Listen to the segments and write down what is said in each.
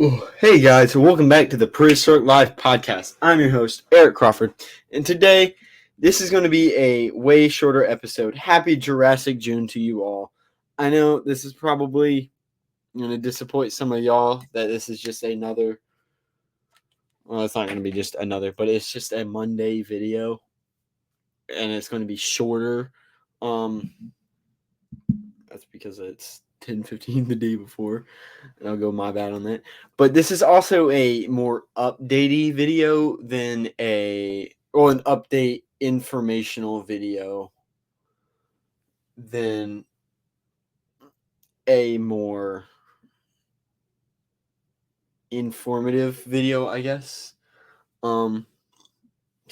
Ooh, hey guys, welcome back to the Prehistoric Life Podcast. I'm your host, Eric Crawford, and today this is going to be a way shorter episode. Happy Jurassic June to you all. I know this is probably going to disappoint some of y'all that this is just another, well, it's not going to be just another, but it's just a Monday video, and it's going to be shorter. That's because it's 10:15 the day before, and I'll go my bad on that. But this is also a more updatey video than an update informational video than a more informative video, I guess. So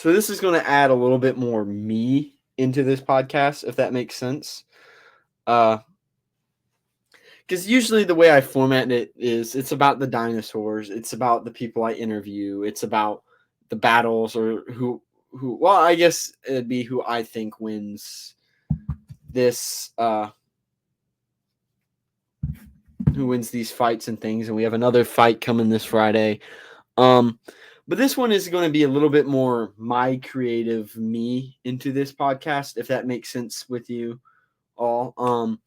this is going to add a little bit more me into this podcast, if that makes sense. Because usually the way I format it is it's about the dinosaurs, it's about the people I interview, it's about the battles or who well, I guess it'd be who I think wins this who wins these fights and things, and we have another fight coming this Friday. But this one is going to be a little bit more my creative me into this podcast, if that makes sense with you all.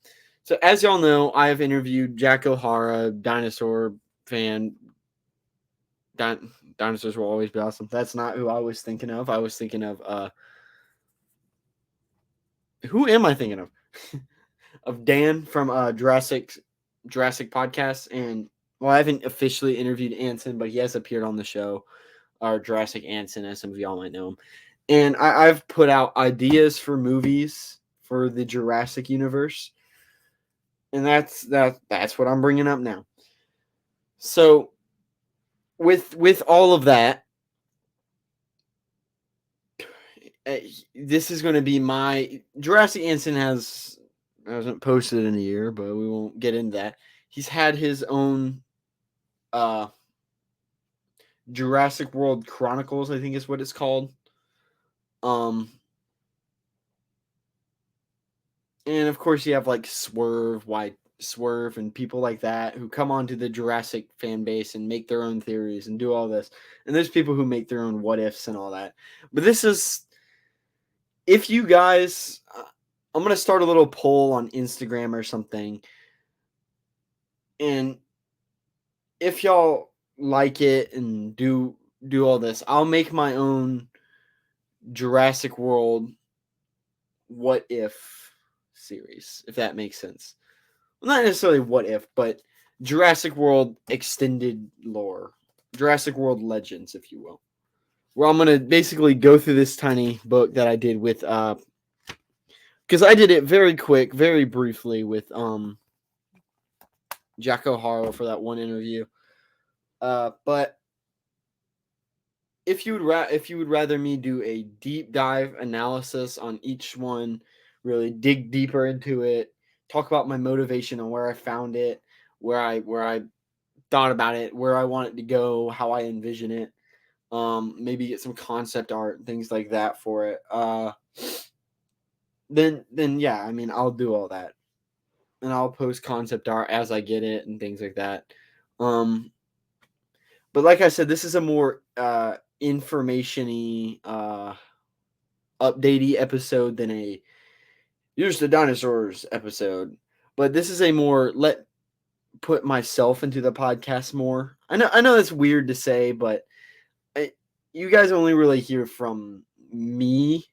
So as y'all know, I have interviewed Jack O'Hara, dinosaur fan. Dinosaurs will always be awesome. That's not who I was thinking of. I was thinking of who am I thinking of? Of Dan from Jurassic Podcast, and well, I haven't officially interviewed Anson, but he has appeared on the show, or Jurassic Anson, as some of y'all might know him. And I've put out ideas for movies for the Jurassic Universe. And that's what I'm bringing up now. So with all of that, this is going to be my Jurassic Anson hasn't posted in a year, but we won't get into that. He's had his own Jurassic World Chronicles, I think is what it's called. And of course you have like Swerve and people like that who come onto the Jurassic fan base and make their own theories and do all this. And there's people who make their own what ifs and all that. But this is, if you guys, I'm going to start a little poll on Instagram or something. And if y'all like it and do all this, I'll make my own Jurassic World what if series, if that makes sense. Well, not necessarily what if, but Jurassic World extended lore, Jurassic World Legends, if you will, where I'm gonna basically go through this tiny book that I did with because I did it very quick, very briefly with Jack O'Hara for that one interview. But if you would rather me do a deep dive analysis on each one, really dig deeper into it, talk about my motivation and where I found it, where I thought about it, where I want it to go, how I envision it, maybe get some concept art and things like that for it. Then yeah, I mean, I'll do all that, and I'll post concept art as I get it and things like that. But like I said, this is a more information-y, updatey episode than a here's the dinosaurs episode. But this is a more put myself into the podcast more. I know that's weird to say, but you guys only really hear from me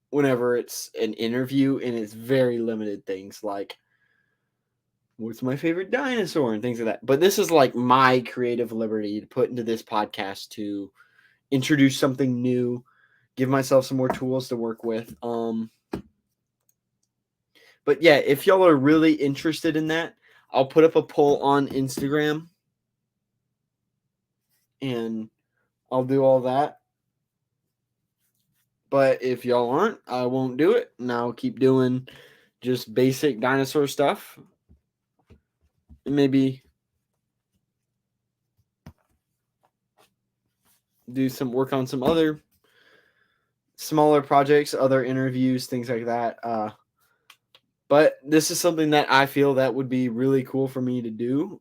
whenever it's an interview, and it's very limited things like what's my favorite dinosaur and things like that. But this is like my creative liberty to put into this podcast to introduce something new, give myself some more tools to work with. But yeah, if y'all are really interested in that, I'll put up a poll on Instagram and I'll do all that. But if y'all aren't, I won't do it, and I'll keep doing just basic dinosaur stuff. And maybe do some work on some other smaller projects, other interviews, things like that. But this is something that I feel that would be really cool for me to do.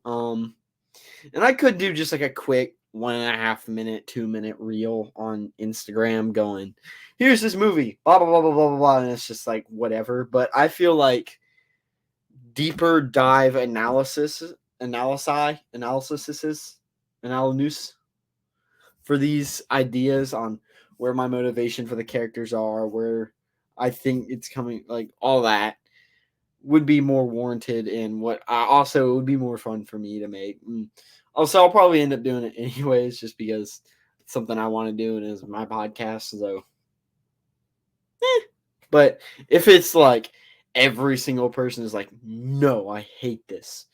And I could do just like a quick 1.5 minute, 2 minute reel on Instagram going, here's this movie, blah, blah, blah, blah, blah, blah. And it's just like whatever. But I feel like deeper dive analysis for these ideas on where my motivation for the characters are, where I think it's coming, like all that would be more warranted, and what I also would be more fun for me to make. And also, I'll probably end up doing it anyways, just because it's something I want to do and it's my podcast. So, but if it's like every single person is like, no, I hate this,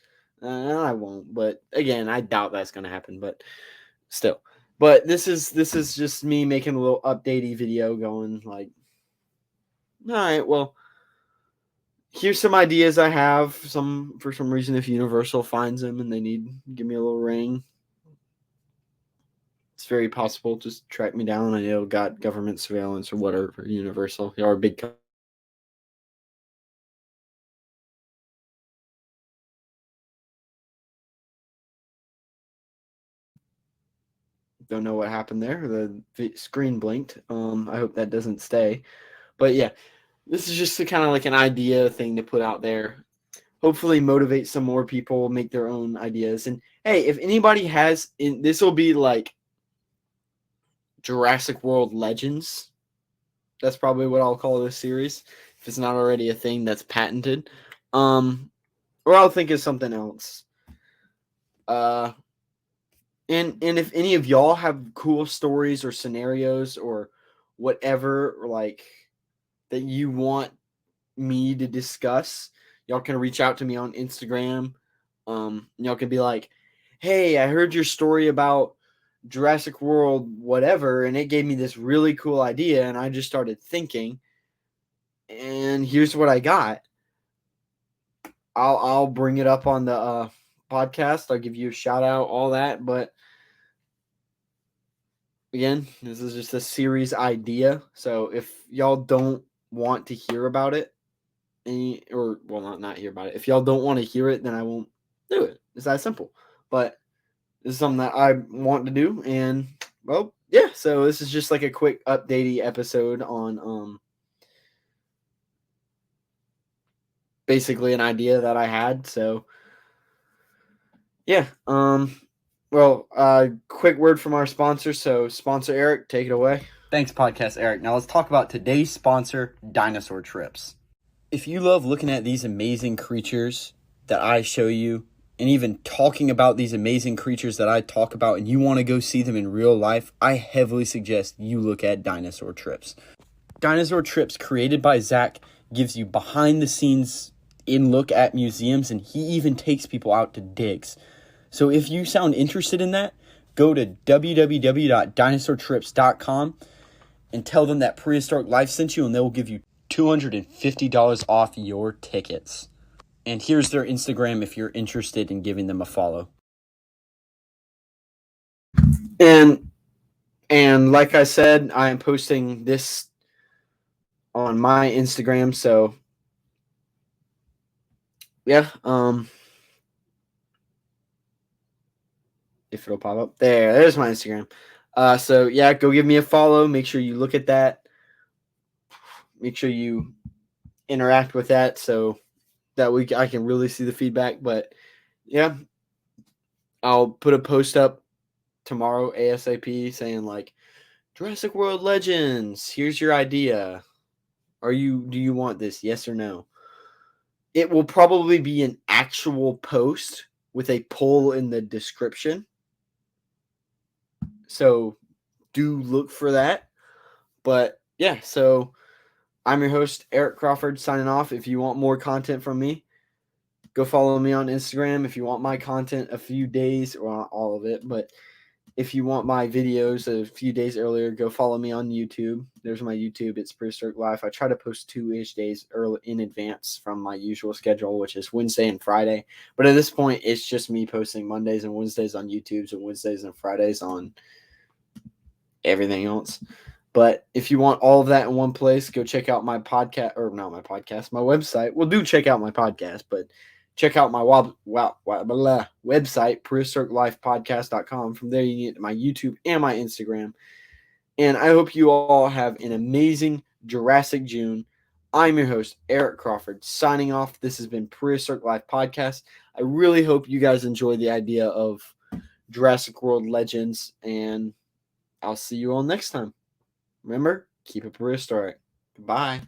I won't. But again, I doubt that's gonna happen. But still, but this is just me making a little updatey video, going like, all right, well, here's some ideas I have. Some for some reason, if Universal finds them and they need give me a little ring, it's very possible. Just track me down. I know got government surveillance or whatever for Universal. They are a big company. Don't know what happened there. The screen blinked. I hope that doesn't stay. But yeah, this is just kind of like an idea thing to put out there. Hopefully motivate some more people, make their own ideas. And hey, if anybody has, this will be like Jurassic World Legends. That's probably what I'll call this series, if it's not already a thing that's patented. Or I'll think of something else. And if any of y'all have cool stories or scenarios or whatever, like that you want me to discuss, y'all can reach out to me on Instagram. Y'all can be like, hey, I heard your story about Jurassic World, whatever, and it gave me this really cool idea, and I just started thinking, and here's what I got. I'll bring it up on the podcast. I'll give you a shout out, all that. But again, this is just a series idea. So if y'all don't want to hear about it, not hear about it. If y'all don't want to hear it, then I won't do it. It's that simple. But this is something that I want to do, and well, yeah. So this is just like a quick updatey episode on basically an idea that I had. So yeah. Well, quick word from our sponsor. So sponsor Eric, take it away. Thanks, Podcast Eric. Now let's talk about today's sponsor, Dinosaur Trips. If you love looking at these amazing creatures that I show you, and even talking about these amazing creatures that I talk about, and you want to go see them in real life, I heavily suggest you look at Dinosaur Trips. Dinosaur Trips, created by Zach, gives you behind the scenes in look at museums, and he even takes people out to digs. So if you sound interested in that, go to www.dinosaurtrips.com and tell them that Prehistoric Life sent you, and they will give you $250 off your tickets. And here's their Instagram if you're interested in giving them a follow. And like I said, I am posting this on my Instagram. So yeah, if it'll pop up there's my Instagram. So yeah, go give me a follow. Make sure you look at that. Make sure you interact with that so that I can really see the feedback. But yeah, I'll put a post up tomorrow ASAP saying like, Jurassic World Legends, here's your idea. Do you want this? Yes or no? It will probably be an actual post with a poll in the description. So do look for that. But yeah, so I'm your host, Eric Crawford, signing off. If you want more content from me, go follow me on Instagram. If you want my content a few days, or not all of it, but if you want my videos a few days earlier, go follow me on YouTube. There's my YouTube. It's Prehistoric Life. I try to post 2-ish days early in advance from my usual schedule, which is Wednesday and Friday. But at this point, it's just me posting Mondays and Wednesdays on YouTube, and Wednesdays and Fridays on everything else. But if you want all of that in one place, go check out my podcast, or not my podcast, my website. Well, do check out my podcast, but check out my website, prehistoriclifepodcast.com. From there, you can get my YouTube and my Instagram. And I hope you all have an amazing Jurassic June. I'm your host, Eric Crawford, signing off. This has been Prehistoric Life Podcast. I really hope you guys enjoy the idea of Jurassic World Legends, and I'll see you all next time. Remember, keep it prehistoric. Goodbye.